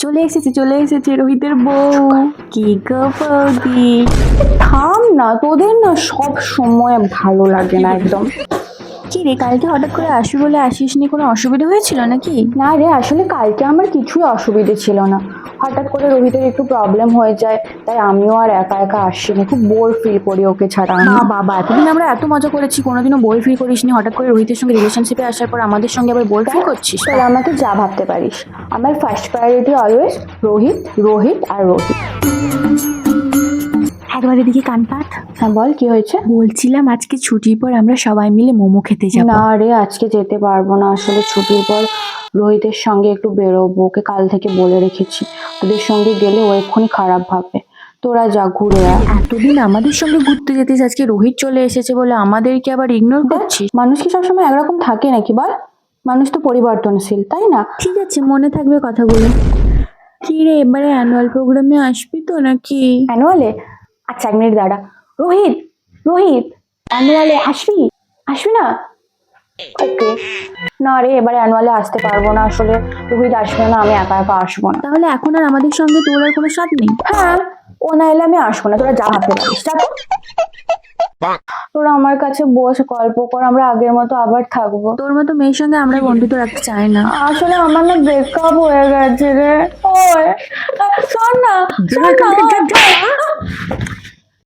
চলে এসেছে রোহিতের বউ। কি গো বৌদি, থাম না, তোদের না সব সময় ভালো লাগে না একদম। কি রে কালকে হঠাৎ করে আসবি বলে আসিসনি, কোনো অসুবিধা হয়েছিল নাকি? না রে, আসলে কালকে আমার কিছুই অসুবিধে ছিল না। হঠাৎ করে রোহিতের একটু প্রবলেম হয়ে যায়, তাই আমিও আর একা একা আসিনি। খুব বোর ফিল করি ওকে ছাড়া আমি। বাবা এতদিন আমরা এত মজা করেছি, কোনোদিনও বোর ফিল করিসনি, হঠাৎ করে রোহিতের সঙ্গে রিলেশনশিপে আসার পর আমাদের সঙ্গে আবার বোর ফিল করছিস? তোরা আমাকে যা ভাবতে পারিস, আমার first priority always Rohit, Rohit আর রোহিত। একবার এদিকে কান পাত। হ্যাঁ বল, কি হয়েছে? বলছিলাম আজকে ছুটির পর আমরা সবাই মিলে মোমো খেতে যাব। না রে, আজকে যেতে পারবো না। আসলে ছুটির পর রোহিতের সঙ্গে একটু বেরোবো, ওকে কাল থেকে বলে রেখেছি। তোদের সঙ্গে গেলে ও এক্ষুনি খারাপ ভাববে। তোরা যা, ঘুরে আয়। এতদিন আমাদের সঙ্গে ঘুরতে যেতিস, আজকে রোহিত চলে এসেছে বলে আমাদেরকে আবার ইগনোর করছিস? মানুষ কি সবসময় একরকম থাকে নাকি বল? মানুষ তো পরিবর্তনশীল, তাই না? ঠিক আছে, মনে থাকবে কথাগুলো। কি রে এবারে অ্যানুয়াল প্রোগ্রামে আসবি তো নাকি? অ্যানুয়ালে? আচ্ছা 1 মিনিট দাঁড়া। রোহিত, রোহিত, অ্যানুয়ালে আসবি? আসবি না? ওকে। না রে, এবারে অ্যানুয়ালে আসতে পারবো না। আসলে রোহিত আসবে না, আমি একা একা আসবো না। তাহলে এখন আর আমাদের সঙ্গে তোর আর কোনো স্বাদ নেই? হ্যাঁ, ও না এলে আমি আসবো না। তোরা যা ভাবতে পারিস, যা তো। তোরা আমার কাছে বস, গল্প কর, আমরা আগের মতো আবার থাকবো। তোর মতো মেয়ের সঙ্গে আমরা বন্ধুত্ব রাখতে চাই না। আসলে আমার না ব্রেকআপ হয়ে গেছে রে। ওই শোন না, শোন না।